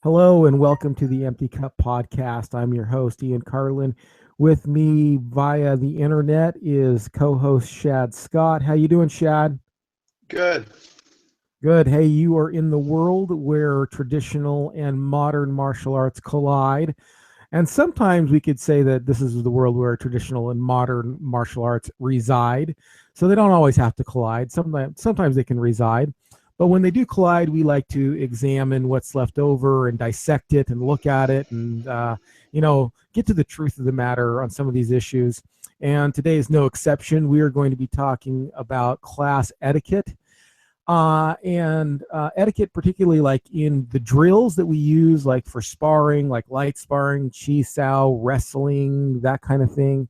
Hello and welcome to the Empty Cup Podcast. I'm your host, Ian Carlin. With me via the internet is co-host Shad Scott. How you doing, Shad? Good. Good. Hey, you are in the world where traditional and modern martial arts collide. And sometimes we could say that this is the world where traditional and modern martial arts reside. So they don't always have to collide. Sometimes they can reside. But when they do collide, we like to examine what's left over and dissect it and look at it and, get to the truth of the matter on some of these issues. And today is no exception. We are going to be talking about class etiquette and etiquette, particularly like in the drills that we use, like for sparring, like light sparring, Chi Sau, wrestling, that kind of thing.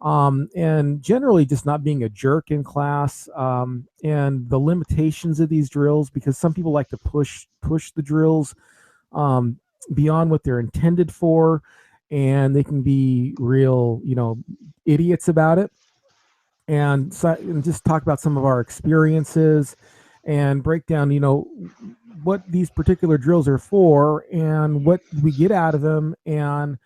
And generally just not being a jerk in class, and the limitations of these drills, because some people like to push the drills um, beyond what they're intended for, and they can be real, idiots about it. And just talk about some of our experiences and break down, what these particular drills are for and what we get out of them, and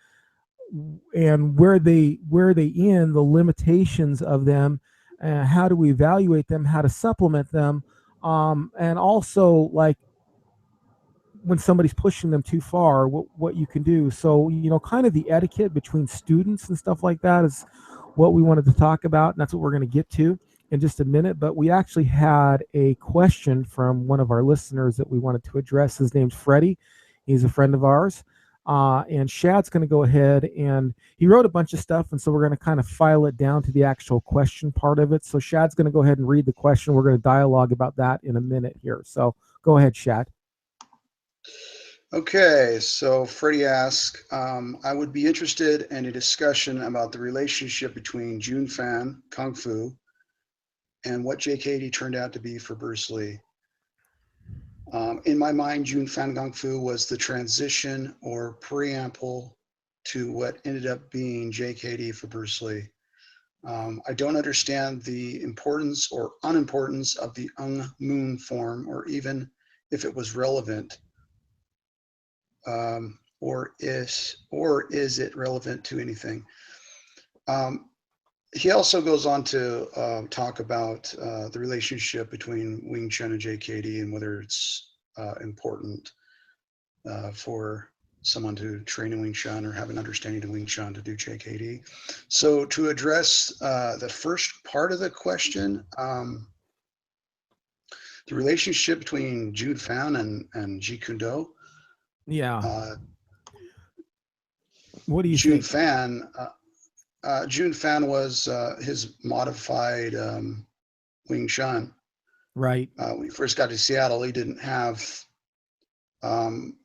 where they end the limitations of them, how do we evaluate them, how to supplement them, and also like when somebody's pushing them too far, what you can do. So, kind of the etiquette between students and stuff like that is what we wanted to talk about, and that's what we're going to get to in just a minute. But we actually had a question from one of our listeners that we wanted to address. His name's Freddie. He's a friend of ours. And Shad's going to go ahead, and he wrote a bunch of stuff, and so we're going to kind of file it down to the actual question part of it. So Shad's going to go ahead and read the question. We're going to dialogue about that in a minute here. So go ahead, Shad. Okay, so Freddie asks, I would be interested in a discussion about the relationship between Jun Fan Kung Fu and what JKD turned out to be for Bruce Lee. In my mind, Jun Fan Kung Fu was the transition or preamble to what ended up being JKD for Bruce Lee. I don't understand the importance or unimportance of the Ung Moon form, or even if it was relevant. Or is it relevant to anything? Um, he also goes on to talk about the relationship between Wing Chun and JKD and whether it's important for someone to train in Wing Chun or have an understanding of Wing Chun to do JKD. So to address the first part of the question, the relationship between Jun Fan and Jeet Kune Do. Yeah. Uh, What do you Jun think? Fan Jun Fan was his modified Wing Chun. Right. When he first got to Seattle, he didn't have um,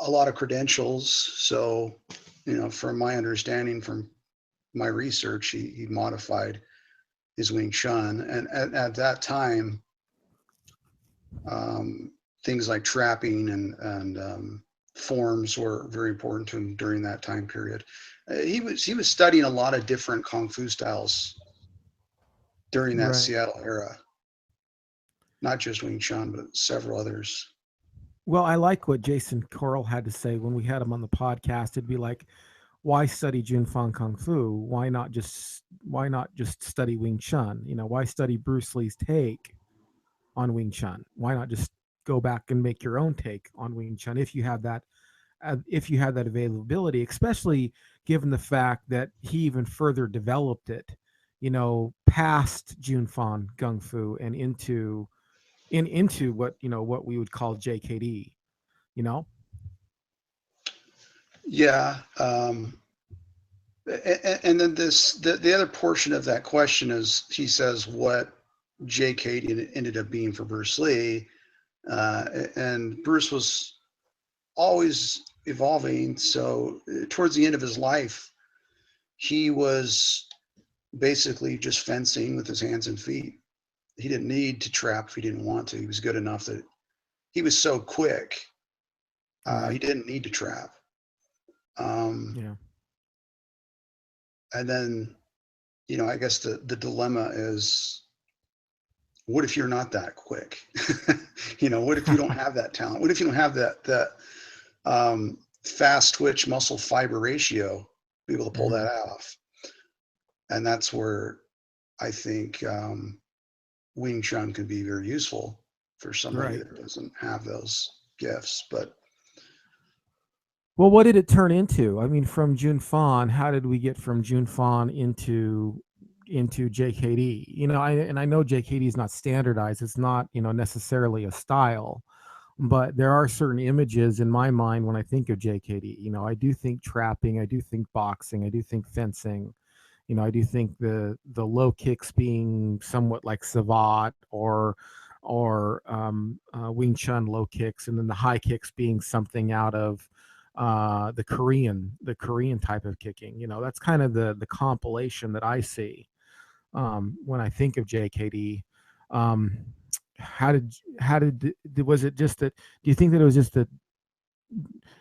a lot of credentials. So, from my understanding, from my research, he modified his Wing Chun. And at that time, um, things like trapping and forms were very important to him during that time period. He was studying a lot of different kung fu styles during that Right. Seattle era, not just Wing Chun, but several others. Well, I like what Jason Coral had to say when we had him on the podcast. It'd be like, why study Jun Fan Kung Fu? Why not just study Wing Chun? Why study Bruce Lee's take on Wing Chun? Why not just go back and make your own take on Wing Chun if you had that availability, especially given the fact that he even further developed it, past Jun Fan Kung Fu and into what we would call JKD, you know? Yeah. And then the other portion of that question is he says what JK ended up being for Bruce Lee. And Bruce was always evolving. So towards the end of his life, he was basically just fencing with his hands and feet. He didn't need to trap if he didn't want to. He was good enough that he was so quick. He Right. didn't need to trap. Um, Yeah. and then, I guess the dilemma is, what if you're not that quick? What if you don't have that talent? What if you don't have that fast twitch muscle fiber ratio, be able to pull Mm-hmm. that off. And that's where I think Wing Chun can be very useful for somebody Right. that doesn't have those gifts. But Well, what did it turn into? I mean, from Jun Fan, how did we get from Jun Fan into JKD? I know JKD is not standardized. It's not, necessarily a style, but there are certain images in my mind when I think of JKD. I do think trapping, I do think boxing, I do think fencing. I do think the low kicks being somewhat like Savat or Wing Chun low kicks, and then the high kicks being something out of the Korean type of kicking. That's kind of the compilation that I see when I think of JKD. Um, how did was it just that? Do you think that it was just that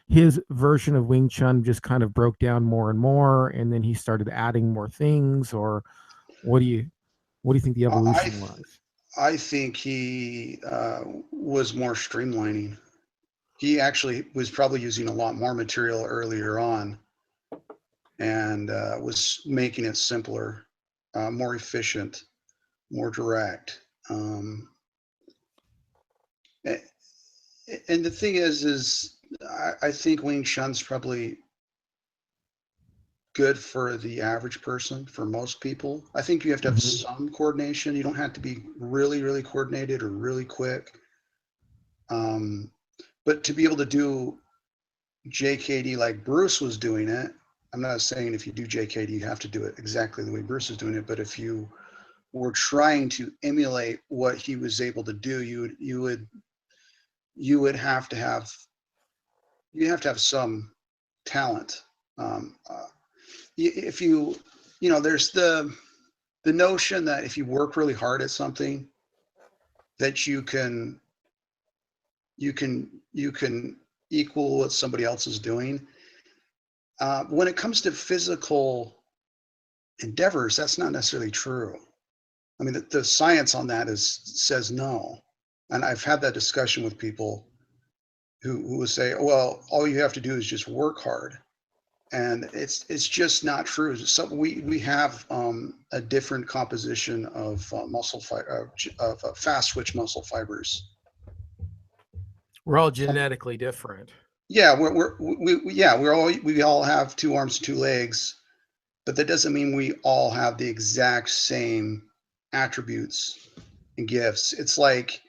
his version of Wing Chun just kind of broke down more and more, and then he started adding more things, or what do you what do you think the I evolution was? I think he was more streamlining. He actually was probably using a lot more material earlier on and was making it simpler, more efficient, more direct. And the thing is I think Wing Chun's probably good for the average person, for most people. I think you have to have Hmm. some coordination. You don't have to be really, really coordinated or really quick. Um, but to be able to do JKD like Bruce was doing it, I'm not saying if you do JKD, you have to do it exactly the way Bruce is doing it, but if you were trying to emulate what he was able to do, you would have to have some talent. If there's the notion that if you work really hard at something, that you can equal what somebody else is doing. When it comes to physical endeavors, that's not necessarily true. I mean, the science on that says no, and I've had that discussion with people who will say, "Well, all you have to do is just work hard," and it's just not true. So we have a different composition of of fast twitch muscle fibers. We're all Some genetically different. Yeah, we all have two arms, two legs, but that doesn't mean we all have the exact same attributes and gifts. It's like,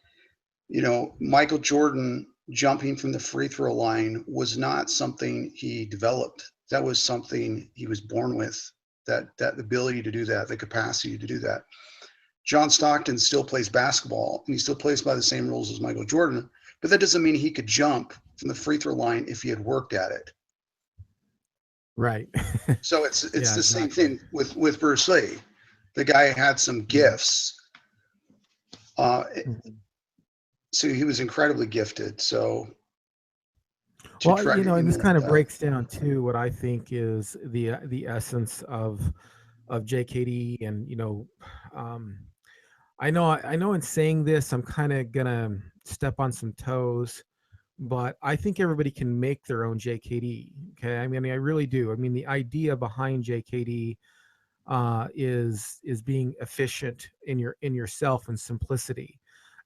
Michael Jordan jumping from the free throw line was not something he developed. That was something he was born with. That ability to do that, the capacity to do that. John Stockton still plays basketball, and he still plays by the same rules as Michael Jordan, but that doesn't mean he could jump from the free throw line if he had worked at it. Right. So it's Yeah, the same exactly. thing with Bruce Lee. The guy had some Mhm. gifts, uh, Mhm. so he was incredibly gifted. So to Well, try to and this emulate kind of that, breaks down to what I think is the essence of JKD, and um, I know in saying this, I'm kind of gonna step on some toes, but I think everybody can make their own JKD. Okay, I really do. I mean, the idea behind JKD is being efficient in yourself and simplicity.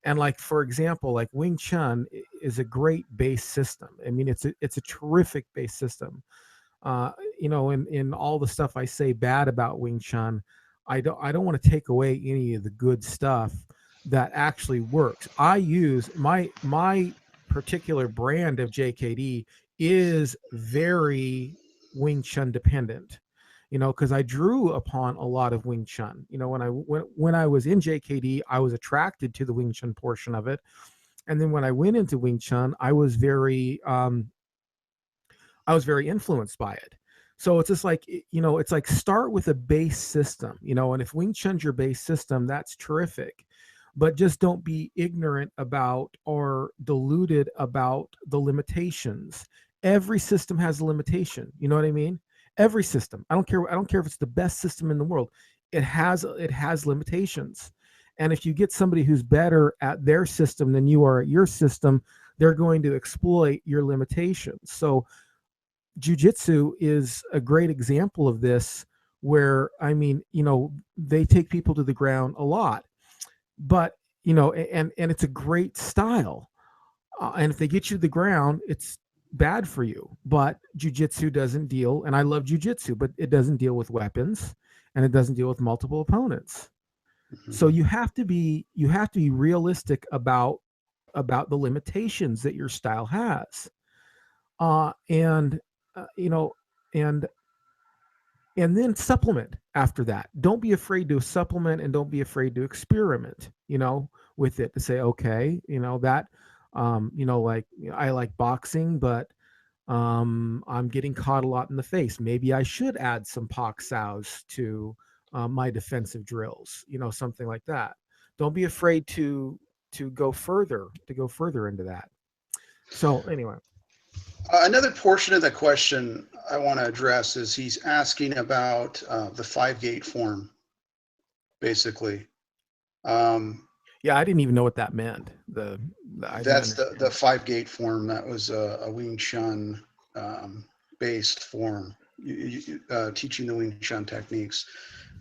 And like for example, like Wing Chun is a great base system. I mean, it's a terrific base system. uh, in all the stuff I say bad about Wing Chun, I don't want to take away any of the good stuff that actually works. I use my particular brand of JKD is very Wing Chun dependent. Because I drew upon a lot of Wing Chun. When I was in JKD, I was attracted to the Wing Chun portion of it, and then when I went into Wing Chun, I was very influenced by it. So it's just like, it's like start with a base system, and if Wing Chun's your base system, that's terrific. But just don't be ignorant about or deluded about the limitations. Every system has a limitation. You know what I mean? Every system. I don't care if it's the best system in the world. It has limitations. And if you get somebody who's better at their system than you are at your system, they're going to exploit your limitations. So jujitsu is a great example of this, where, I mean, they take people to the ground a lot, but, and it's a great style. And if they get you to the ground, it's bad for you. But jujitsu doesn't deal, and I love jujitsu, but it doesn't deal with weapons, and it doesn't deal with multiple opponents. So Mhm. you have to be realistic about the limitations that your style has. And you know, and then supplement after that. Don't be afraid to supplement, and don't be afraid to experiment, with it, to say, okay, that, like, I like boxing, but I'm getting caught a lot in the face. Maybe I should add some Pak Saus to my defensive drills, something like that. Don't be afraid to go further into that. So anyway, Another portion of the question I want to address is he's asking about the five gate form, basically. Um, yeah, I didn't even know what that meant. I didn't that's the understand. five gate form. That was a Wing Chun based form, teaching the Wing Chun techniques.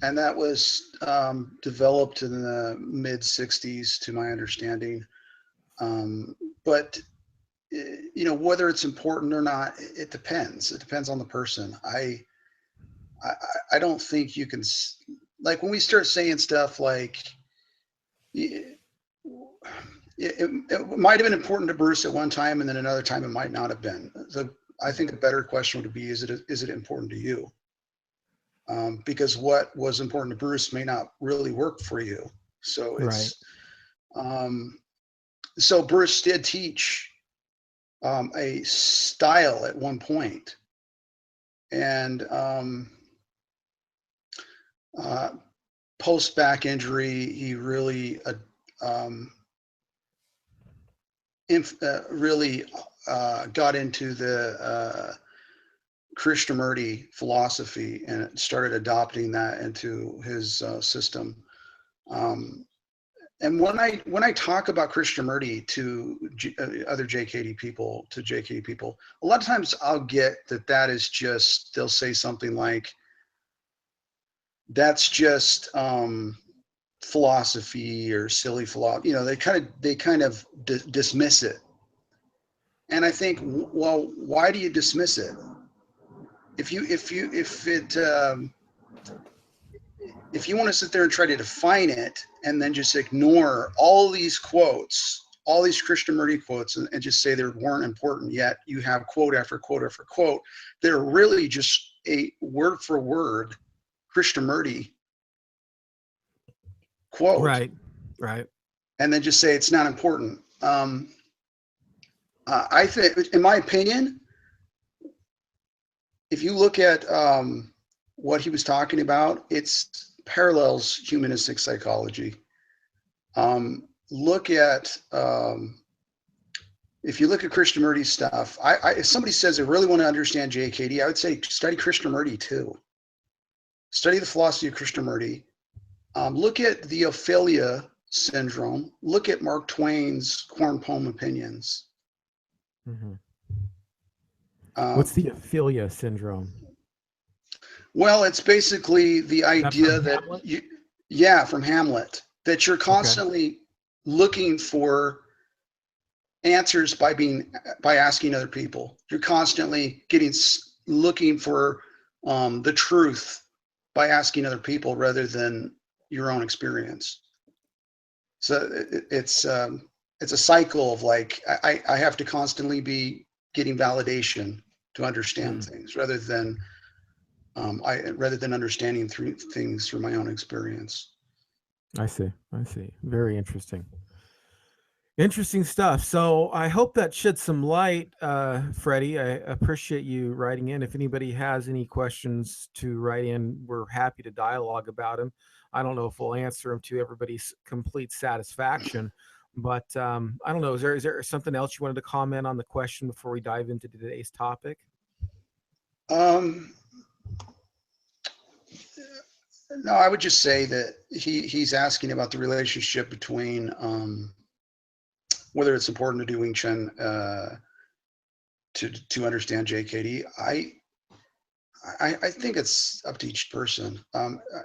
And that was developed in the mid 60s, to my understanding. But whether it's important or not, it depends. It depends on the person. I, I don't think you can, like, when we start saying stuff like, it, it might have been important to Bruce at one time, and then another time it might not have been. I think a better question would be, is it important to you? Because what was important to Bruce may not really work for you. So Right. um, so Bruce did teach a style at one point, and uh, post back injury, he really um, really got into the Krishnamurti philosophy and started adopting that into his system. Um, and when I talk about Krishnamurti to other JKD people, a lot of times I'll get that is just, they'll say something like, that's just philosophy or silly philosophy. They kind of dismiss it, and I think, well, why do you dismiss it? If you want to sit there and try to define it, and then just ignore all these quotes, all these Krishnamurti quotes, and just say they weren't important, yet you have quote after quote after quote, they're really just a word for word Krishnamurti quote, Right. Right. and then just say it's not important. I think, in my opinion, if you look at what he was talking about, it's parallels humanistic psychology. Look at If you look at Krishnamurti's stuff, if somebody says they really want to understand JKD, I would say study Krishnamurti too. Study the philosophy of Krishnamurti. Look at the Ophelia syndrome. Look at Mark Twain's corn poem opinions. Hmm. What's Um, the Ophelia syndrome? well, it's basically the Is that from idea that Hamlet? yeah, from Hamlet, that you're Okay. constantly looking for answers by asking other people. You're constantly looking for the truth by asking other people rather than your own experience. So it's a cycle of, like, I have to constantly be getting validation to understand Mm, things, rather than understanding through things through my own experience. I see. I see. Very interesting. Interesting stuff. So I hope that shed some light, Freddie. I appreciate you writing in. If anybody has any questions to write in, we're happy to dialogue about them. I don't know if we'll answer them to everybody's complete satisfaction, but I don't know. Is there something else you wanted to comment on the question before we dive into today's topic? Um, no, I would just say that he's asking about the relationship between whether it's important to do Wing Chun to understand JKD. I think it's up to each person.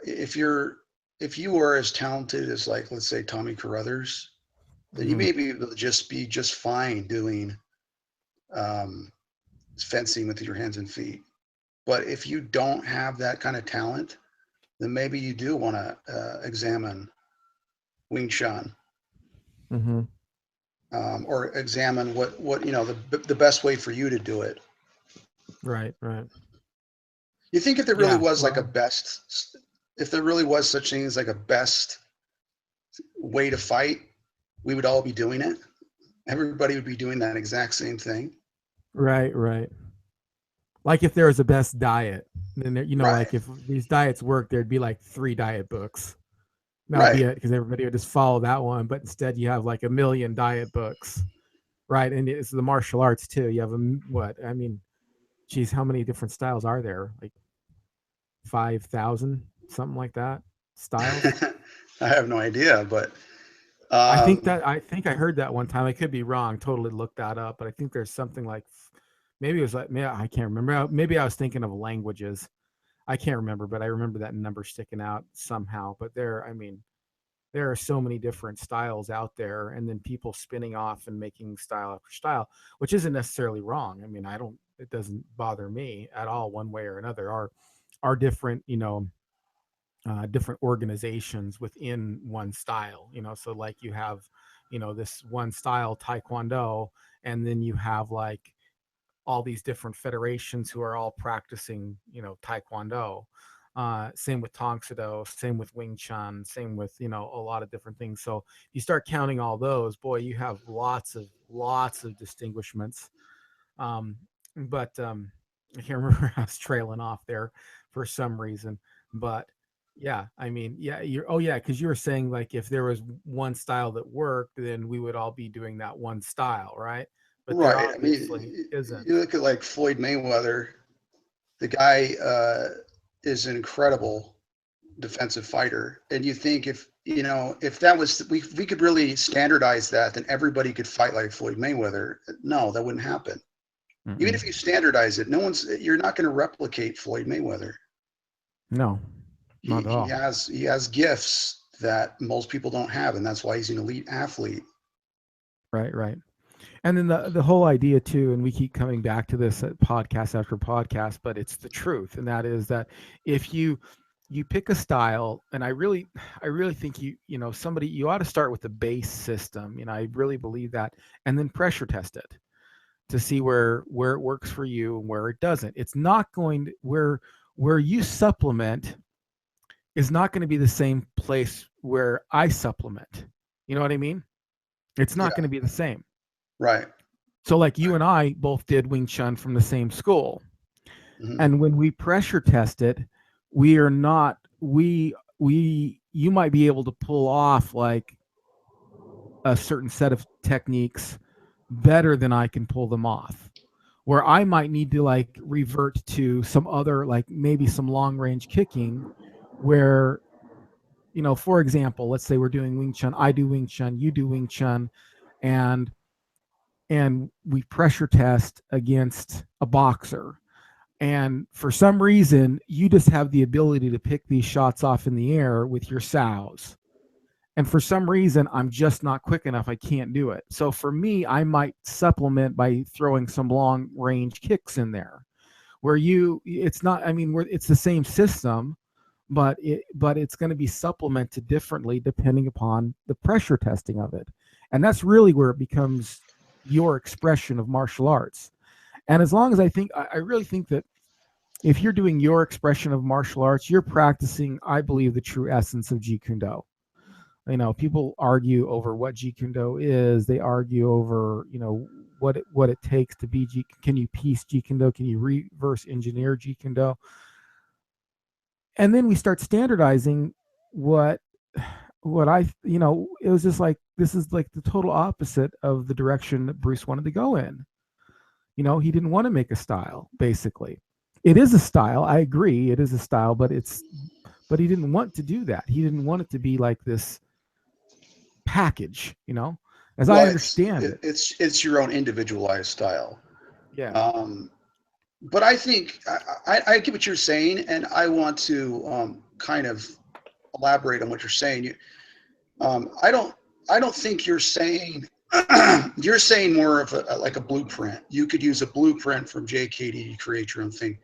If you are as talented as, like, let's say Tommy Carruthers, then you Mm-hmm. may be able to be just fine doing um, fencing with your hands and feet. But if you don't have that kind of talent, then maybe you do want to examine Wing Chun, Mm-hmm. or examine what the best way for you to do it. Right, right. You think if there really Yeah, was like a well, best, if there really was such thing as like a best way to fight, we would all be doing it. Everybody would be doing that exact same thing. right, right. Like if there was a best diet, then there, Right. like if these diets work, there'd be like 3 diet books. That'd Right. be it, because everybody would just follow that one. But instead, you have like a million diet books, right? And it's the martial arts too. You have what? I mean, geez, how many different styles are there? Like 5,000, something like that. Styles. I have no idea, but I think I heard that one time. I could be wrong. Totally looked that up, but I think there's something like, maybe it was like, maybe I can't remember. Maybe I was thinking of languages. I can't remember, but I remember that number sticking out somehow. But I mean, there are so many different styles out there, and then people spinning off and making style after style, which isn't necessarily wrong. I mean, it doesn't bother me at all one way or another. Are different, different organizations within one style, so like you have, this one style taekwondo, and then you have like all these different federations who are all practicing, taekwondo. Same with Tong Soo, same with Wing Chun, same with, a lot of different things. So you start counting all those, boy, you have lots of distinguishments. But I can't remember. I was trailing off there for some reason. But yeah, I mean, yeah, oh yeah, because you were saying like if there was one style that worked, then we would all be doing that one style, right? But there right. I obviously mean, you isn't. look at like Floyd Mayweather. The guy is an incredible defensive fighter, and you think if that was we could really standardize that, then everybody could fight like Floyd Mayweather. No, that wouldn't happen. Even Mm-mm. if you standardize it, you're not going to replicate Floyd Mayweather. No, He not at he all. has he has gifts that most people don't have, and that's why he's an elite athlete. Right, right. And then the whole idea too, and we keep coming back to this at podcast after podcast, but it's the truth, and that is that if you pick a style, and I really think somebody, you ought to start with the base system. I really believe that, and then pressure test it to see where it works for you and where it doesn't. It's not going to, where you supplement is not going to be the same place where I supplement. You know what I mean? It's not Yeah, going to be the same. right. So like you and I both did Wing Chun from the same school. Hmm. And when we pressure test it, we are not we you might be able to pull off like a certain set of techniques better than I can pull them off. Where I might need to like revert to some other, like maybe some long range kicking, where, for example, let's say we're doing Wing Chun, I do Wing Chun, you do Wing Chun, and we pressure test against a boxer. And for some reason, you just have the ability to pick these shots off in the air with your sows. And for some reason, I'm just not quick enough. I can't do it. So for me, I might supplement by throwing some long range kicks in there, where it's not, I mean, it's the same system, but it's going to be supplemented differently depending upon the pressure testing of it. And that's really where it becomes your expression of martial arts. And as long as I really think that if you're doing your expression of martial arts, you're practicing, I believe, the true essence of Jeet Kune Do. People argue over what Jeet Kune Do is. They argue over, what it takes to be Jeet. Can you piece Jeet Kune Do? Can you reverse engineer Jeet Kune Do? And then we start standardizing what it was just like, this is like the total opposite of the direction that Bruce wanted to go in. He didn't want to make a style, basically. It is a style. I agree. It is a style, but he didn't want to do that. He didn't want it to be like this package. as I Well, understand it. it's your own individualized style. Yeah. Um, but I think I get what you're saying, and I want to kind of elaborate on what you're saying. I don't think you're saying you're saying more of like a blueprint. You could use a blueprint from JKD to create your own thing.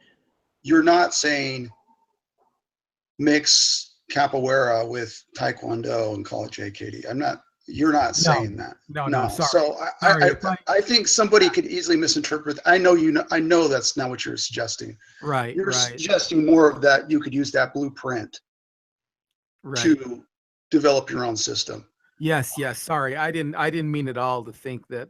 You're not saying mix capoeira with taekwondo and call it JKD. I'm not. You're not No, saying that. no. No. Sorry, So sorry. If I I think somebody could easily misinterpret. I know you know. I know that's not what you're suggesting. right, You're right, suggesting more of that. You could use that blueprint right. to develop your own system. Yes, yes. Sorry, I didn't mean at all to think that.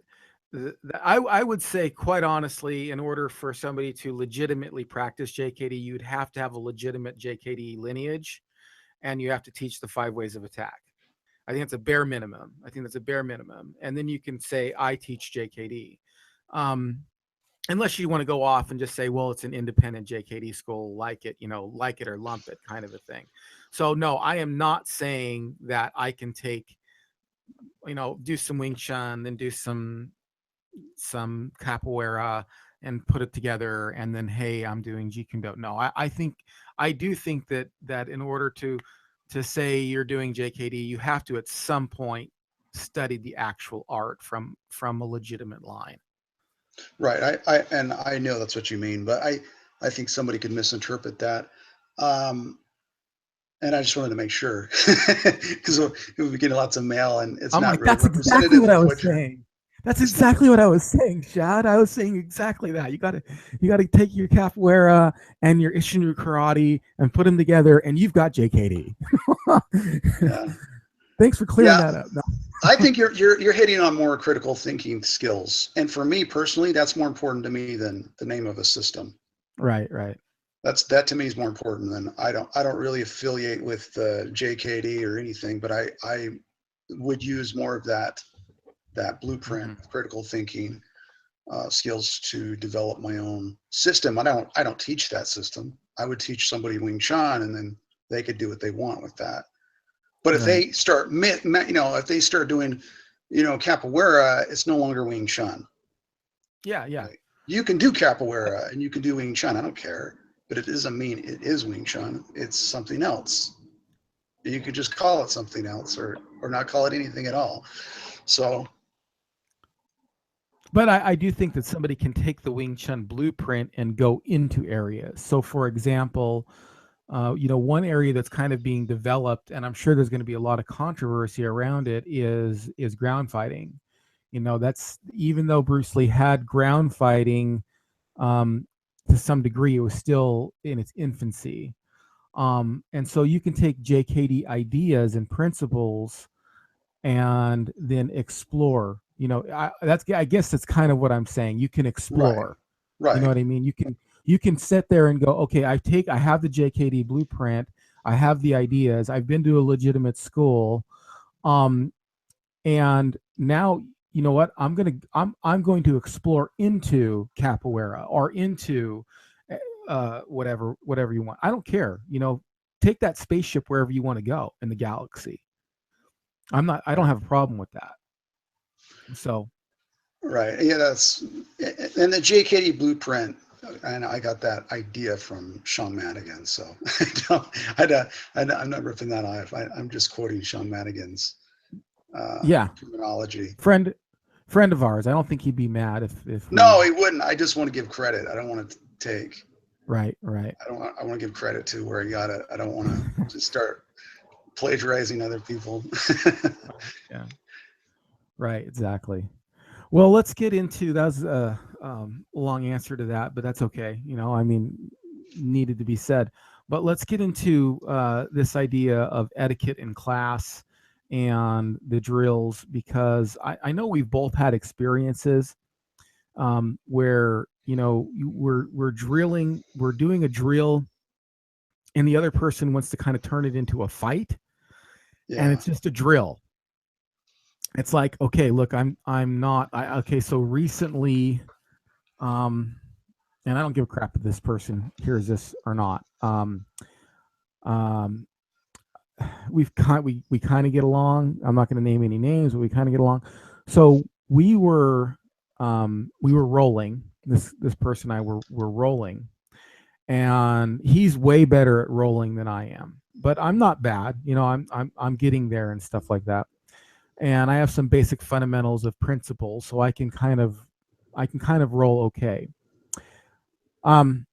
I would say, quite honestly, in order for somebody to legitimately practice JKD, you'd have to have a legitimate JKD lineage, and you have to teach the 5 ways of attack. I think it's a bare minimum. I think that's a bare minimum, and then you can say I teach JKD. Um, Unless you want to go off and just say, well, it's an independent JKD school, like it, like it or lump it kind of a thing. So no, I am not saying that I can take, do some Wing Chun, then do some capoeira and put it together, and then, hey, I'm doing Jeet Kune Do. No, I think I do think that in order to say you're doing JKD, you have to at some point study the actual art from a legitimate line. Right. And I know that's what you mean, but I think somebody could misinterpret that. Um, and I just wanted to make sure because we'll be getting lots of mail and it's I'm not like, really that's exactly representative what I of was what you're, saying. That's it's not, exactly what I was saying, Shad. I was saying exactly that. You gotta take your capoeira and your Ishinu karate and put them together, and you've got JKD. yeah. Thanks for clearing Yeah. that up. No. I think you're hitting on more critical thinking skills. And for me personally, that's more important to me than the name of a system. Right, right. That to me is more important than I don't really affiliate with JKD or anything, but I would use more of that blueprint Mhm. of critical thinking skills to develop my own system. I don't teach that system. I would teach somebody Wing Chun, and then they could do what they want with that. But if Right. they start, if they start doing, capoeira, it's no longer Wing Chun. Yeah, yeah. Right? You can do capoeira and you can do Wing Chun. I don't care, but it doesn't mean it is Wing Chun. It's something else. You could just call it something else, or not call it anything at all. So But I do think that somebody can take the Wing Chun blueprint and go into areas. So, for example, one area that's kind of being developed, and I'm sure there's going to be a lot of controversy around it, is ground fighting. That's, even though Bruce Lee had ground fighting, um, to some degree, it was still in its infancy. And so you can take JKD ideas and principles and then explore. I guess that's kind of what I'm saying. You can right, explore. You know right, what I mean? You can sit there and go, okay, I have the JKD blueprint, I have the ideas, I've been to a legitimate school, um, and now, you know what? I'm going to explore into capoeira or into whatever you want. I don't care. Take that spaceship wherever you want to go in the galaxy. I don't have a problem with that. So right. Yeah, that's and the JKD blueprint. And I got that idea from Sean Madigan, so I'm not ripping that off. I'm just quoting Sean Madigan's yeah, terminology. friend friend of ours. I don't think he'd be mad if No, we. he wouldn't. I just want to give credit. I don't want to take. Right, right. I don't. I want to give credit to where he got it. I don't want to just start plagiarizing other people. Yeah, right, exactly. Well, let's get into that. Was a long answer to that, but that's okay. I mean, needed to be said. But let's get into this idea of etiquette in class and the drills, because I know we've both had experiences where we're drilling, we're doing a drill, and the other person wants to kind of turn it into a fight, and Yeah. it's just a drill. It's like, okay, look, I'm not. Okay, so recently, um, and I don't give a crap if this person hears this or not. Um, we kind of get along. I'm not going to name any names, but we kind of get along. So we were rolling. This person and I were rolling, and he's way better at rolling than I am. But I'm not bad, I'm getting there and stuff like that. And I have some basic fundamentals of principles, so I can kind of roll okay. Um,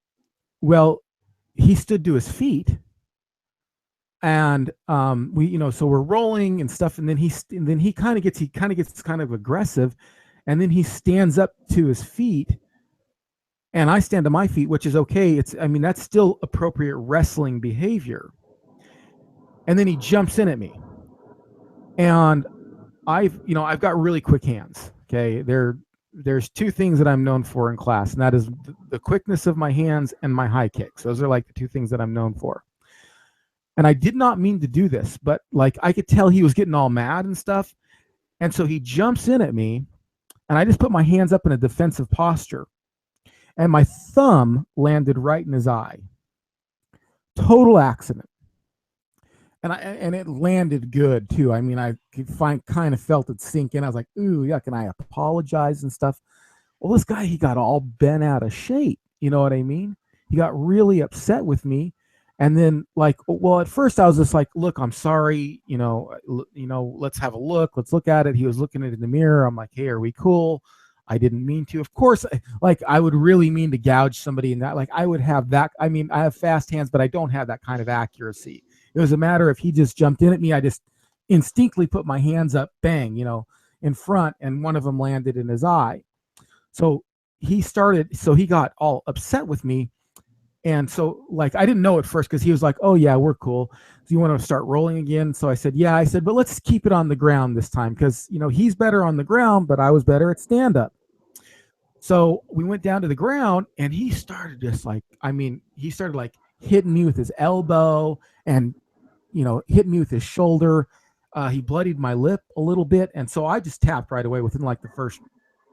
well, he stood to his feet, and so we're rolling and stuff, and then he kind of gets kind of aggressive, and then he stands up to his feet, and I stand to my feet, which is okay. That's still appropriate wrestling behavior. And then he jumps in at me, and I've got really quick hands. Okay, there's two things that I'm known for in class, and that is the quickness of my hands and my high kicks. Those are like the two things that I'm known for. And I did not mean to do this, but like I could tell he was getting all mad and stuff. And so he jumps in at me, and I just put my hands up in a defensive posture, and my thumb landed right in his eye. Total accident. And it landed good too. I kind of felt it sink in. I was like, ooh, yeah, can I apologize and stuff? Well, this guy, he got all bent out of shape. You know what I mean? He got really upset with me. And then, like, well, at first I was just like, look, I'm sorry. Let's have a look. Let's look at it. He was looking at it in the mirror. I'm like, hey, are we cool? I didn't mean to. Of course, like I would really mean to gouge somebody in that. Like I would have that. I have fast hands, but I don't have that kind of accuracy. It was a matter if he just jumped in at me, I just instinctively put my hands up, bang, in front, and one of them landed in his eye. So he got all upset with me. And so, like, I didn't know at first because he was like, oh, yeah, we're cool. So you want to start rolling again? So I said, yeah. I said, but let's keep it on the ground this time because, he's better on the ground, but I was better at stand up. So we went down to the ground, and he started just like, he started like hitting me with his elbow and, hitting me with his shoulder. He bloodied my lip a little bit. And so I just tapped right away within like the first,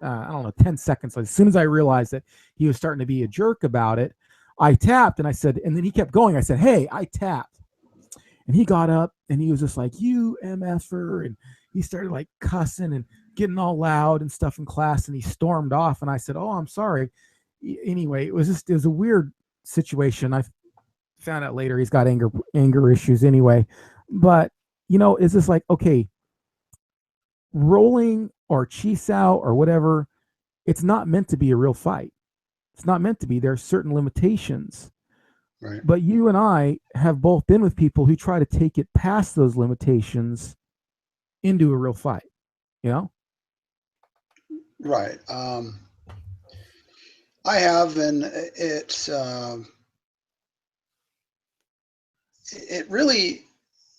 I don't know, 10 seconds. As soon as I realized that he was starting to be a jerk about it, I tapped, and I said, and then he kept going. I said, hey, I tapped. And he got up, and he was just like, you MFer. And he started like cussing and getting all loud and stuff in class. And he stormed off. And I said, oh, I'm sorry. Anyway, it was a weird situation. I found out later he's got anger issues anyway. But, it's just like, okay, rolling or Chi Sau or whatever, it's not meant to be a real fight. It's not meant to be. There are certain limitations. Right. But you and I have both been with people who try to take it past those limitations into a real fight, you know? Right. I have, and it really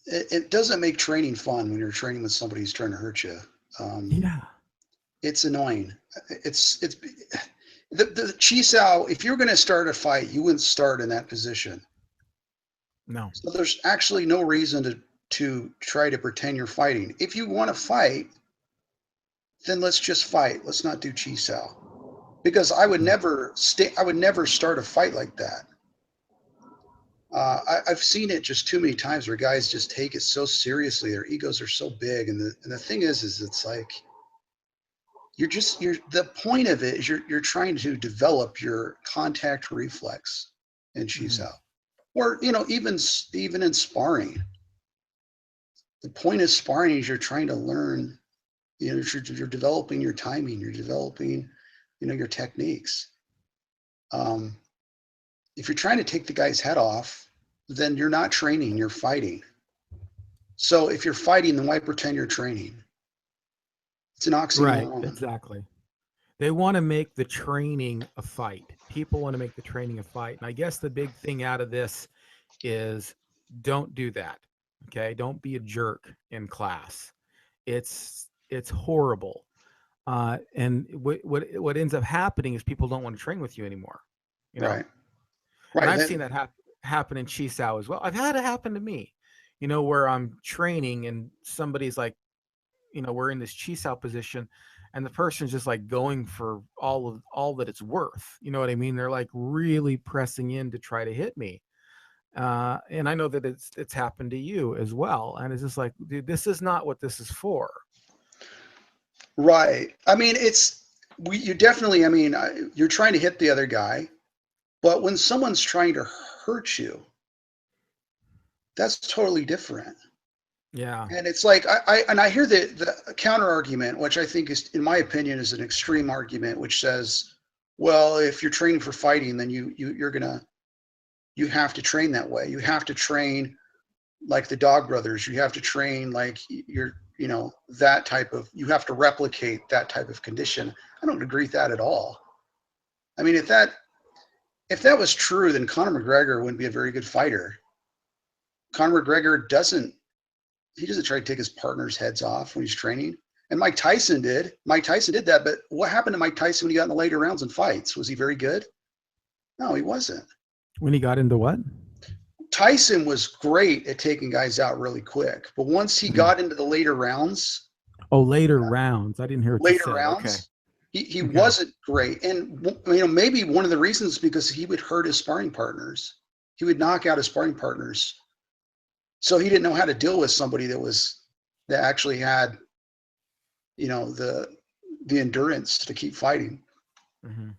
it doesn't make training fun when you're training with somebody who's trying to hurt you. Um, Yeah. it's annoying. It's the Chi Sau. If you're going to start a fight, you wouldn't start in that position. No. So there's actually no reason to try to pretend you're fighting. If you want to fight, then let's just fight. Let's not do Chi Sau. Because Yeah. I would never start a fight like that. I've seen it just too many times where guys just take it so seriously. Their egos are so big, and the thing is it's like you're the point of it is you're trying to develop your contact reflex in Chi Mm-hmm. Sau, or even in sparring. The point of sparring is you're trying to learn. You're developing your timing. You're developing, your techniques. Um, if you're trying to take the guy's head off, then you're not training. You're fighting. So if you're fighting, then why pretend you're training? It's an Right. oxymoron. Exactly. They want to make the training a fight. People want to make the training a fight. And I guess the big thing out of this is don't do that. Okay. Don't be a jerk in class. It's horrible. And what ends up happening is people don't want to train with you anymore. You know, Right. and Right. I've seen that happen in Chi Sao as well. I've had it happen to me. Where I'm training and somebody's like, we're in this Chi Sao position, and the person's just like going for all that it's worth. You know what I mean? They're like really pressing in to try to hit me. And I know that it's happened to you as well. And it's just like, dude, this is not what this is for. Right. I mean, you definitely, I mean, you're trying to hit the other guy, but when someone's trying to hurt you, that's totally different. Yeah. And it's like, I hear the counter argument, which I think is, in my opinion, is an extreme argument, which says, well, if you're training for fighting, then you have to train that way. You have to train like the Dog Brothers. You have to train like that type of, you have to replicate that type of condition. I don't agree with that at all. I mean, if that was true, then Conor McGregor wouldn't be a very good fighter. Conor McGregor doesn't try to take his partner's heads off when he's training. And Mike Tyson did. Mike Tyson did that. But what happened to Mike Tyson when he got in the later rounds and fights? Was he very good? No, he wasn't. When he got into what? Tyson was great at taking guys out really quick. But once he got into the later rounds, Oh, later rounds. I didn't hear what you said. Okay. he Okay. wasn't great. And maybe one of the reasons is because he would hurt his sparring partners. He would knock out his sparring partners. So he didn't know how to deal with somebody that actually had, the endurance to keep fighting. Mm-hmm.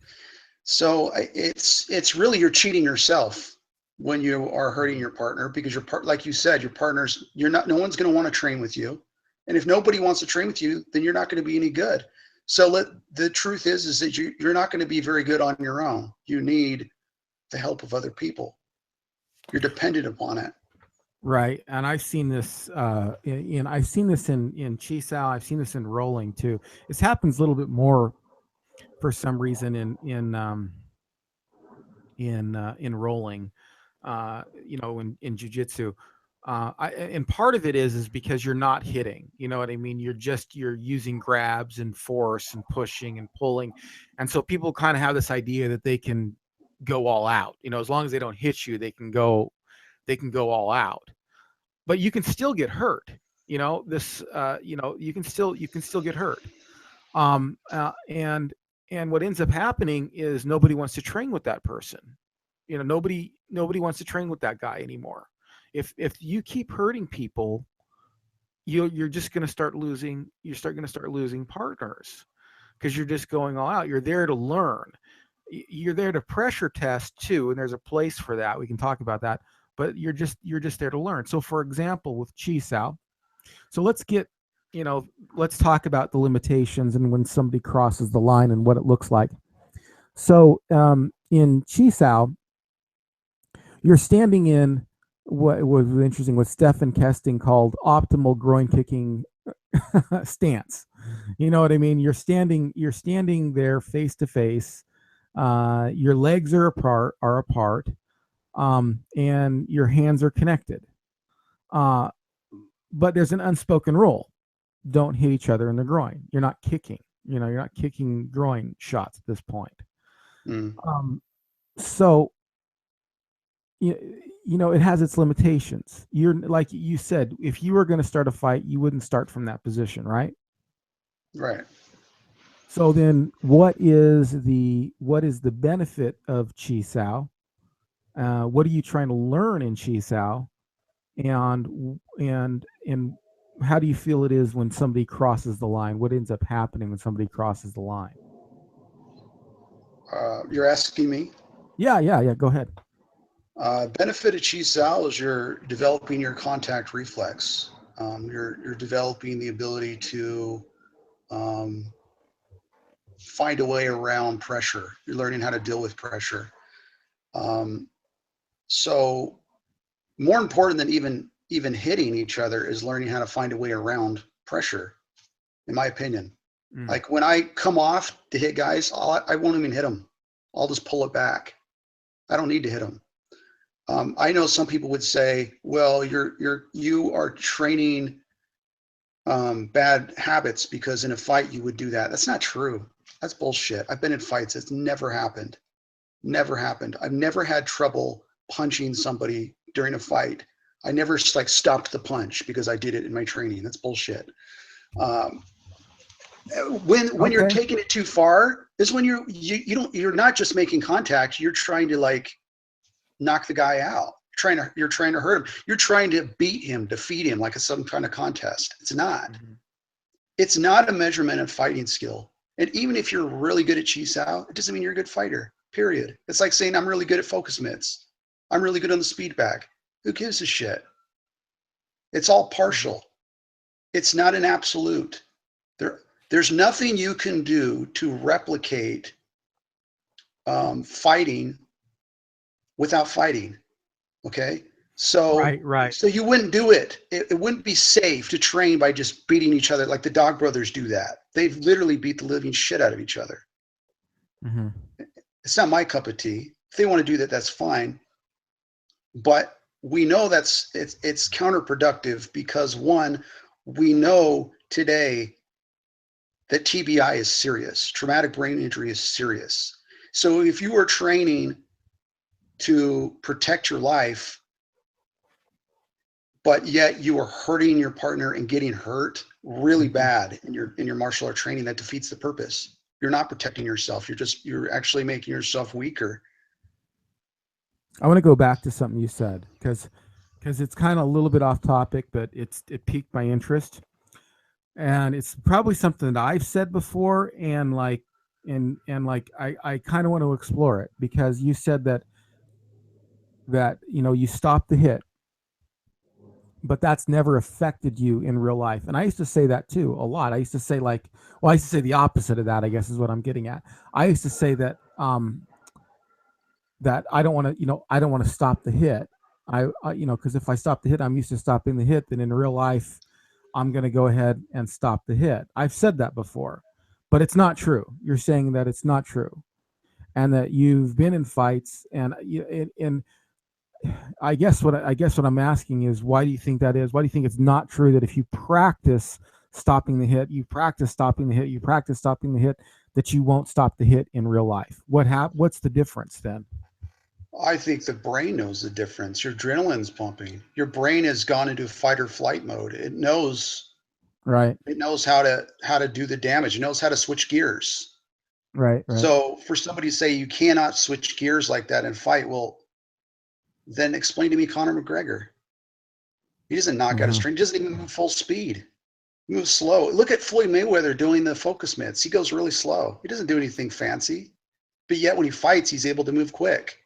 So it's really, you're cheating yourself when you are hurting your partner, because like you said, your partners, no one's going to want to train with you. And if nobody wants to train with you, then you're not going to be any good. So the truth is that you're not going to be very good on your own. You need the help of other people. You're dependent upon it. Right, and I've seen this. I've seen this in Chi Sau. I've seen this in rolling too. This happens a little bit more for some reason in rolling. In jujitsu. And part of it is because you're not hitting. You know what I mean? You're using grabs and force and pushing and pulling, and so people kind of have this idea that they can go all out. As long as they don't hit you, they can go all out. But you can still get hurt. You can still get hurt. And what ends up happening is nobody wants to train with that person. Nobody wants to train with that guy anymore. If you keep hurting people, you're just going to start losing. Going to start losing partners because you're just going all out. You're there to learn. You're there to pressure test too, and there's a place for that. We can talk about that. But you're just there to learn. So, for example, with Chi Sau, so let's talk about the limitations and when somebody crosses the line and what it looks like. So, in Chi Sau, you're standing in what was interesting, what Stefan Kesting called optimal groin kicking stance. You know what I mean? You're standing there face to face. Your legs are apart. And your hands are connected. But there's an unspoken rule. Don't hit each other in the groin. You're not kicking. You're not kicking groin shots at this point. So, it has its limitations. You're, like you said, if you were going to start a fight, you wouldn't start from that position, right? Right. So then what is the benefit of Chi Sau? What are you trying to learn in Chi Sau? And how do you feel it is when somebody crosses the line? What ends up happening when somebody crosses the line? You're asking me? Yeah. Go ahead. Benefit of Chi Sau is you're developing your contact reflex. You're developing the ability to find a way around pressure. You're learning how to deal with pressure. So more important than even hitting each other is learning how to find a way around pressure, in my opinion. Like when I come off to hit guys, I won't even hit them. I'll just pull it back. I don't need to hit them. I know some people would say, well, you are training bad habits because in a fight you would do that. That's not true. That's bullshit. I've been in fights. It's never happened. Never happened. I've never had trouble punching somebody during a fight. I never stopped the punch because I did it in my training. That's bullshit. When you're taking it too far is when you're not just making contact. You're trying to knock the guy out. You're trying to hurt him. You're trying to beat him, defeat him like it's some kind of contest. It's not. It's not a measurement of fighting skill. And even if you're really good at Chi Sau, it doesn't mean you're a good fighter, period. It's like saying, I'm really good at focus mitts. I'm really good on the speed back. Who gives a shit? It's all partial. It's not an absolute. There's nothing you can do to replicate fighting without fighting. Okay. So, Right. so you wouldn't do it. It wouldn't be safe to train by just beating each other like the Dog Brothers do that. They've literally beat the living shit out of each other. Mm-hmm. It's not my cup of tea. If they want to do that, that's fine. But we know it's counterproductive because one, we know today that TBI is serious. Traumatic brain injury is serious. So if you are training to protect your life, but yet you are hurting your partner and getting hurt really bad in your martial art training, that defeats the purpose. You're not protecting yourself. You're actually making yourself weaker. I want to go back to something you said because it's kind of a little bit off topic, but it piqued my interest, and it's probably something that I've said before, and I kind of want to explore it because you said that you stop the hit, but that's never affected you in real life. And I used to say that too a lot. I used to say I used to say the opposite of that, I guess is what I'm getting at. I used to say that I don't want to, I don't want to stop the hit. Because if I stop the hit, I'm used to stopping the hit. Then in real life, I'm going to go ahead and stop the hit. I've said that before, but it's not true. You're saying that it's not true, and that you've been in fights, and I guess what I'm asking is, why do you think that is? Why do you think it's not true that if you practice stopping the hit, you practice stopping the hit, you practice stopping the hit, that you won't stop the hit in real life? What's the difference then? I think the brain knows the difference. Your adrenaline's pumping. Your brain has gone into fight or flight mode. Right, It knows how to do the damage. It knows how to switch gears. right. So for somebody to say you cannot switch gears like that and fight, well, then explain to me Conor McGregor. He doesn't knock out a Mm-hmm. string. He doesn't even move full speed. He moves slow. Look at Floyd Mayweather doing the focus mitts. He goes really slow. He doesn't do anything fancy, but yet when he fights, he's able to move quick.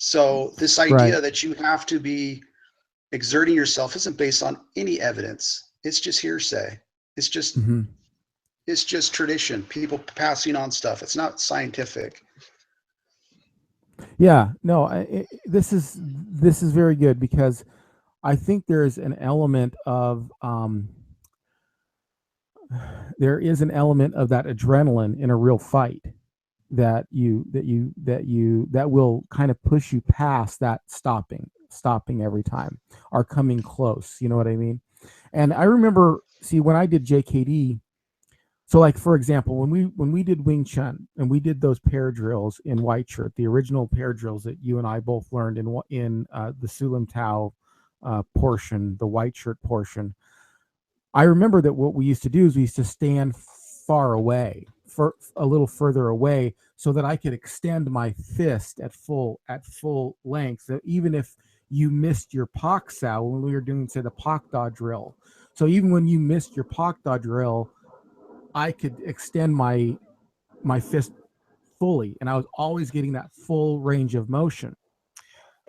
So this Right. idea that you have to be exerting yourself isn't based on any evidence. It's just hearsay. It's just Mm-hmm. it's just tradition. People passing on stuff. It's not scientific. Yeah. No. This is very good because I think there's an element of there is an element of that adrenaline in a real fight that will kind of push you past that stopping every time or coming close. You know what I mean? And I remember, see, when I did JKD. So, like for example, when we did Wing Chun and we did those pair drills in white shirt, the original pair drills that you and I both learned in the Sulam Tao portion, the white shirt portion. I remember that what we used to do is we used to stand far away, for a little further away, so that I could extend my fist at full length. So even if you missed your Pak Sao when we were doing, say, the Pak Da drill, so even when you missed your Pak Da drill, I could extend my fist fully, and I was always getting that full range of motion.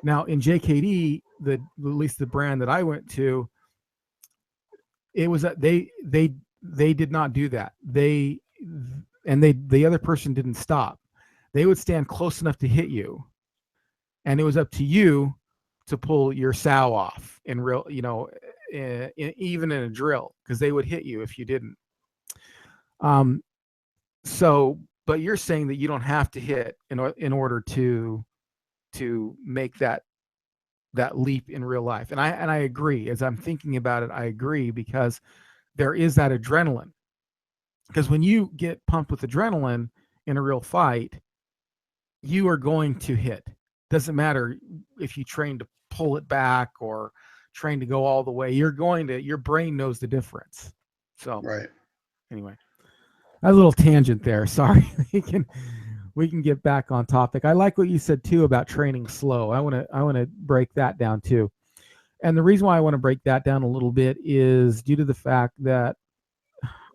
Now in JKD, at least the brand that I went to, it was that they did not do that. The other person didn't stop. They would stand close enough to hit you, and it was up to you to pull your sow off in real, even in a drill, because they would hit you if you didn't. Um, so, but you're saying that you don't have to hit in order to make that leap in real life, and I agree. As I'm thinking about it, I agree, because there is that adrenaline. Because when you get pumped with adrenaline in a real fight, you are going to hit. Doesn't matter if you train to pull it back or train to go all the way. Your brain knows the difference. So Right. anyway, a little tangent there. Sorry. we can get back on topic. I like what you said too about training slow. I want to break that down too. And the reason why I want to break that down a little bit is due to the fact that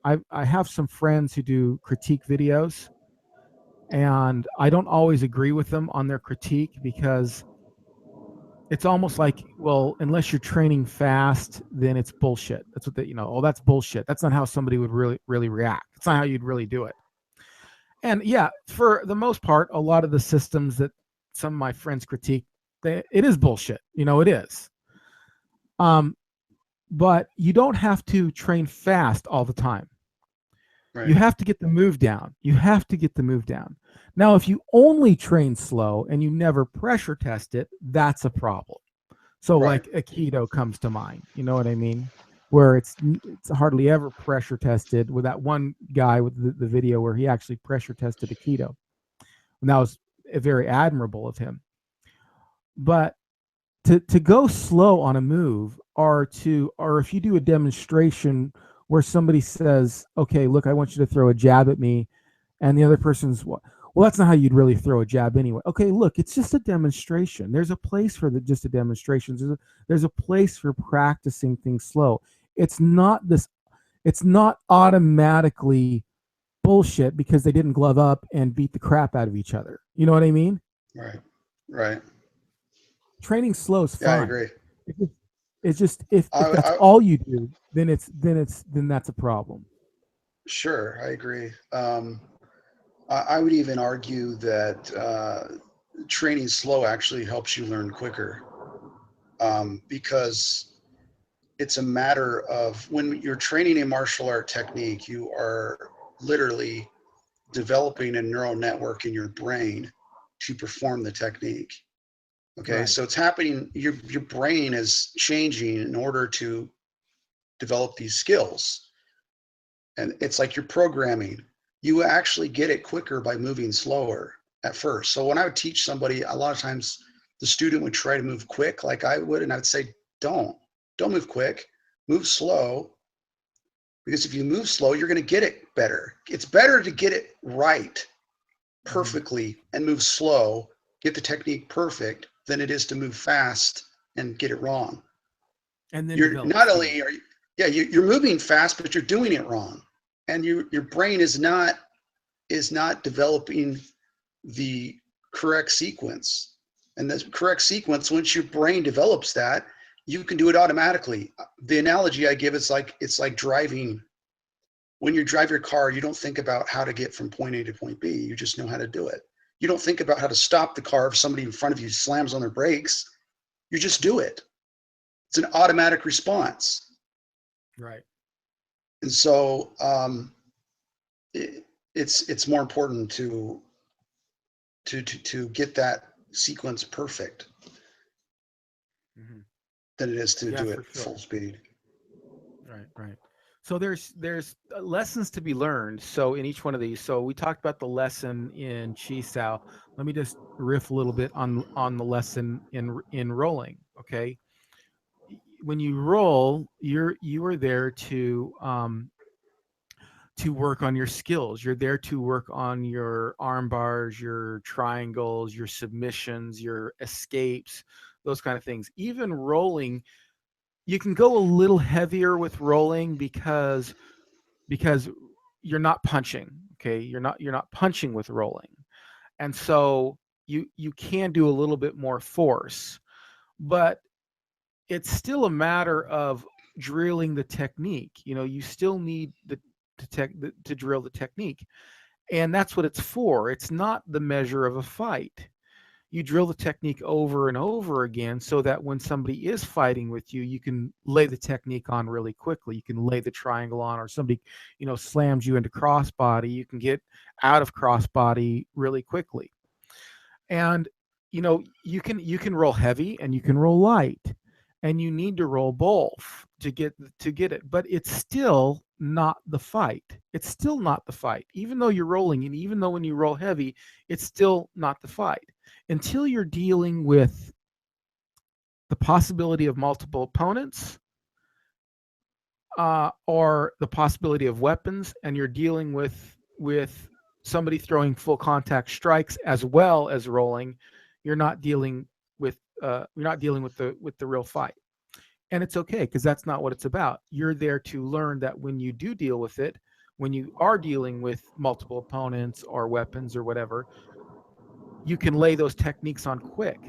I have some friends who do critique videos, and I don't always agree with them on their critique because it's almost like, well, unless you're training fast, then it's bullshit. That's what they, oh, that's bullshit. That's not how somebody would really react. It's not how you'd really do it. And yeah, for the most part, a lot of the systems that some of my friends critique, it is bullshit. It is. Um, but you don't have to train fast all the time. Right. You have to get the move down. You have to get the move down. Now, if you only train slow and you never pressure test it, that's a problem. So Right. like Aikido comes to mind. You know what I mean? Where it's hardly ever pressure tested, with that one guy with the video where he actually pressure tested Aikido. And that was very admirable of him. But to go slow on a move, or if you do a demonstration where somebody says, okay, look, I want you to throw a jab at me, and the other person's, well, that's not how you'd really throw a jab anyway. Okay, look, it's just a demonstration. There's a place for just a demonstration. There's a place for practicing things slow. It's not automatically bullshit because they didn't glove up and beat the crap out of each other. You know what I mean? Right. Right. Training slow is Yeah, I fine. agree. It's just if that's I all you do, then that's a problem. Sure, I agree. I would even argue that training slow actually helps you learn quicker, because it's a matter of when you're training a martial art technique, you are literally developing a neural network in your brain to perform the technique. Okay, Right. so it's happening. Your brain is changing in order to develop these skills, and it's like you're programming. You actually get it quicker by moving slower at first. So when I would teach somebody, a lot of times the student would try to move quick like I would, and I would say, don't move quick, move slow, because if you move slow, you're going to get it better. It's better to get it right Mm-hmm. perfectly and move slow, get the technique perfect, than it is to move fast and get it wrong. And then You're develop not speed. only are you, yeah, you're moving fast, but you're doing it wrong, and your brain is not developing the correct sequence. And the correct sequence, once your brain develops that, you can do it automatically. The analogy I give is like it's like driving. When you drive your car, you don't think about how to get from point A to point B. You just know how to do it. You don't think about how to stop the car if somebody in front of you slams on their brakes. You just do it. It's an automatic response. Right. And so it's more important to get that sequence perfect Mm-hmm. than it is to Yeah, do for it sure. full speed. Right. Right. So there's lessons to be learned. So in each one of these, so we talked about the lesson in Chi Sau. Let me just riff a little bit on the lesson in rolling. Okay, when you roll, you are there to work on your skills. You're there to work on your arm bars, your triangles, your submissions, your escapes, those kind of things. Even rolling, you can go a little heavier with rolling because you're not punching. Okay, you're not punching with rolling, and so you can do a little bit more force, but it's still a matter of drilling the technique. You still need to drill the technique, and that's what it's for. It's not the measure of a fight. You drill the technique over and over again so that when somebody is fighting with you, you can lay the technique on really quickly. You can lay the triangle on, or somebody slams you into crossbody, you can get out of crossbody really quickly. And you can roll heavy and you can roll light, and you need to roll both to get it, but it's still not the fight. It's still not the fight, even though you're rolling, and even though when you roll heavy, it's still not the fight until you're dealing with the possibility of multiple opponents, or the possibility of weapons, and you're dealing with somebody throwing full contact strikes as well as rolling. You're not dealing with the real fight, and it's okay because that's not what it's about. You're there to learn that when you do deal with it, when you are dealing with multiple opponents or weapons or whatever, you can lay those techniques on quick.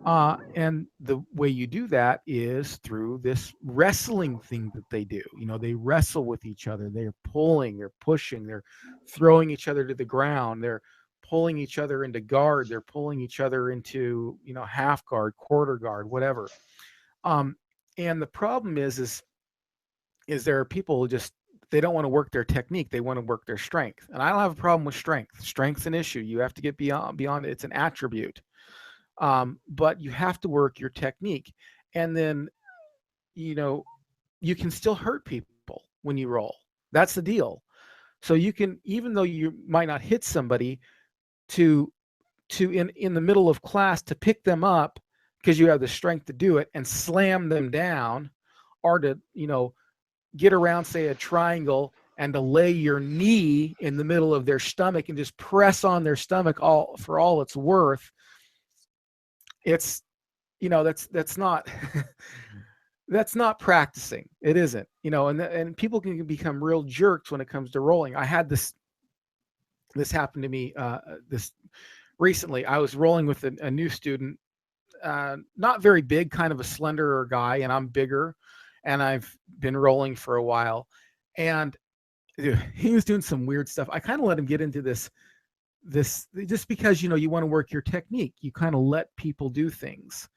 And the way you do that is through this wrestling thing that they do. They wrestle with each other. They're pulling, they're pushing, they're throwing each other to the ground. They're pulling each other into guard. They're pulling each other into, half guard, quarter guard, whatever. Um, and the problem is there are people who just, they don't want to work their technique. They want to work their strength. And I don't have a problem with strength. Strength's an issue. You have to get beyond it. It's an attribute. But you have to work your technique. And then, you know, you can still hurt people when you roll. That's the deal. So you can, even though you might not hit somebody, to in the middle of class, to pick them up because you have the strength to do it and slam them down, or to, get around, say, a triangle, and to lay your knee in the middle of their stomach and just press on their stomach all for all it's worth. It's, that's not that's not practicing. It isn't, and people can become real jerks when it comes to rolling. I had this happened to me this recently. I was rolling with a new student, not very big, kind of a slenderer guy, and I'm bigger, and I've been rolling for a while, and he was doing some weird stuff. I kind of let him get into this just because, you want to work your technique. You kind of let people do things,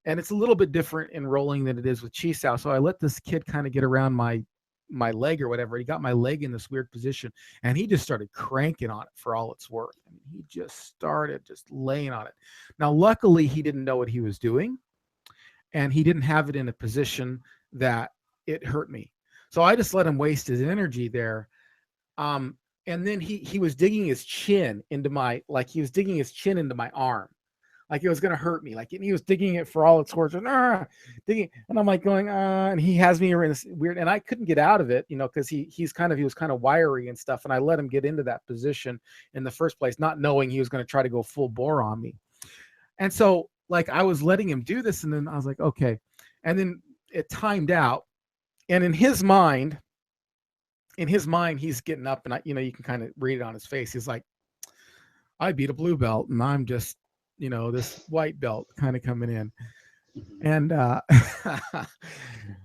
and it's a little bit different in rolling than it is with Chi Sau. So I let this kid kind of get around my leg or whatever. He got my leg in this weird position, and he just started cranking on it for all it's worth. I mean, he just started just laying on it. Now, luckily, he didn't know what he was doing, and he didn't have it in a position that it hurt me. So I just let him waste his energy there. And then he was digging his chin into my, like he was digging his chin into my arm, like it was going to hurt me. Like, and he was digging it for all it's worth, and digging, and I'm like going, and he has me in this weird, and I couldn't get out of it, because he was kind of wiry and stuff, and I let him get into that position in the first place, not knowing he was going to try to go full bore on me. And so, like, I was letting him do this, and then I was like, okay, and then it timed out, and in his mind, he's getting up, and you can kind of read it on his face. He's like, I beat a blue belt, and I'm just, this white belt kind of coming in. And I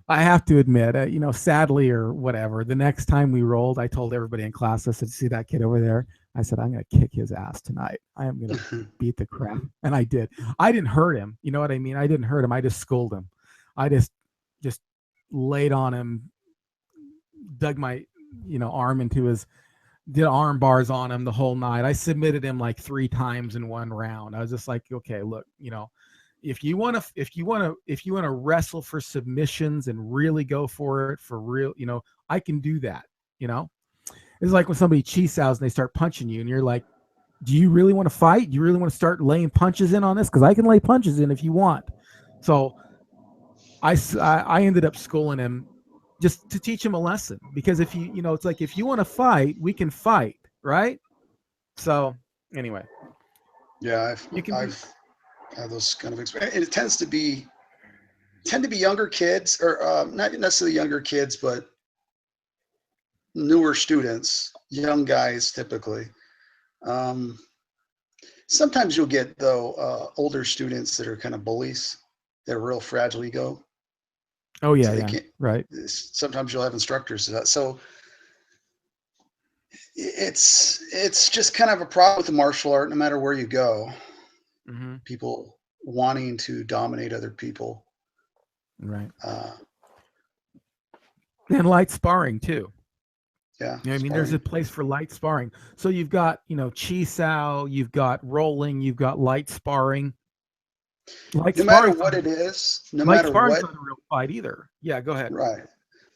have to admit, sadly or whatever, the next time we rolled, I told everybody in class, I said, see that kid over there? I said, I'm going to kick his ass tonight. I am going to beat the crap. And I did. I didn't hurt him. You know what I mean? I didn't hurt him. I just schooled him. I just laid on him, dug my, arm into his, did arm bars on him the whole night. I submitted him like 3 times in one round. I was just like, okay, look, if you want to wrestle for submissions and really go for it for real, I can do that. It's like when somebody Chi Sau's and they start punching you, and you're like, do you really want to fight? Do you really want to start laying punches in on this? Because I can lay punches in if you want. So I ended up schooling him just to teach him a lesson, because if it's like, if you want to fight, we can fight, right? So anyway, yeah, I've had those kind of experiences. It tend to be younger kids, or not necessarily younger kids, but newer students, young guys typically. Sometimes you'll get, though, older students that are kind of bullies. They're real fragile ego. Oh yeah, so they yeah, can't. right. Sometimes you'll have instructors to that. So it's just kind of a problem with the martial art, no matter where you go. Mm-hmm. People wanting to dominate other people. Right. And light sparring too. Yeah. I mean, there's a place for light sparring. So you've got, Chi Sau, you've got rolling, you've got light sparring. No matter what it is, no light matter sparring's what, not a real fight either. Yeah, go ahead. right.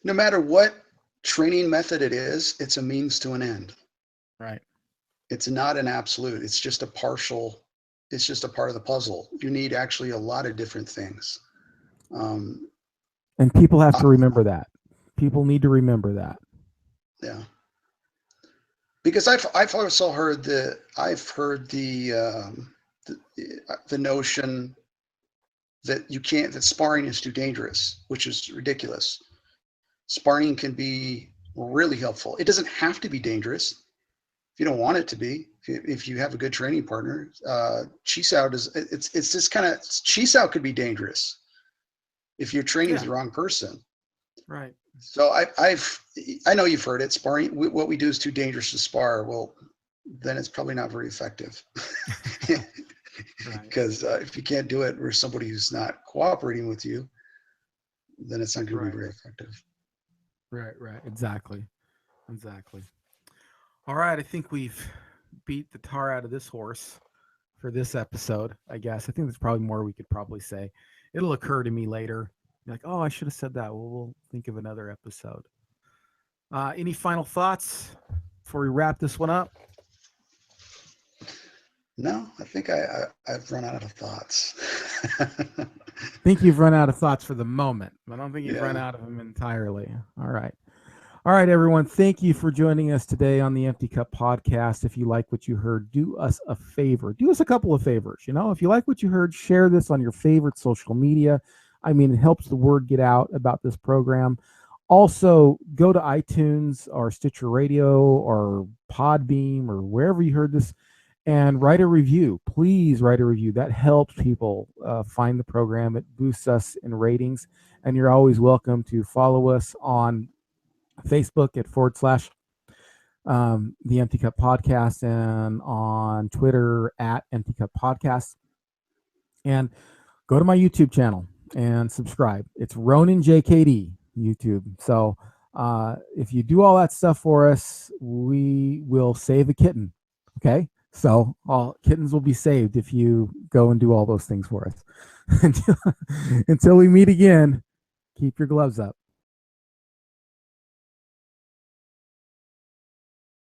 No matter what training method it is, it's a means to an end. Right. It's not an absolute. It's just a partial. It's just a part of the puzzle. You need actually a lot of different things. And people have to remember that. People need to remember that. Yeah. Because I've also heard the notion that that sparring is too dangerous, which is ridiculous. Sparring can be really helpful. It doesn't have to be dangerous if you don't want it to be. If you have a good training partner, Chi Sau does. It's just kind of, Chi Sau could be dangerous if you're training with Yeah. the wrong person. Right. So I know you've heard it. Sparring, what we do is too dangerous to spar. Well, then it's probably not very effective. Right. Because if you can't do it with somebody who's not cooperating with you, then it's not going to be Right. very effective. Right. Right. Exactly. Exactly. All right. I think we've beat the tar out of this horse for this episode, I guess. I think there's probably more we could probably say. It'll occur to me later. Like, oh, I should have said that. Well, we'll think of another episode. Any final thoughts before we wrap this one up? No, I think I've run out of thoughts. I think you've run out of thoughts for the moment. I don't think you've run Yeah. out of them entirely. All right. All right, everyone. Thank you for joining us today on the Empty Cup podcast. If you like what you heard, do us a favor. Do us a couple of favors. If you like what you heard, share this on your favorite social media. I mean, it helps the word get out about this program. Also, go to iTunes or Stitcher Radio or Podbeam or wherever you heard this and write a review. Please write a review. That helps people find the program. It boosts us in ratings. And you're always welcome to follow us on Facebook at / the Empty Cup Podcast, and on Twitter at Empty Cup Podcast. And go to my YouTube channel and subscribe. It's Ronan JKD YouTube. So if you do all that stuff for us, we will save a kitten. Okay. So all kittens will be saved if you go and do all those things for us. Until we meet again, keep your gloves up.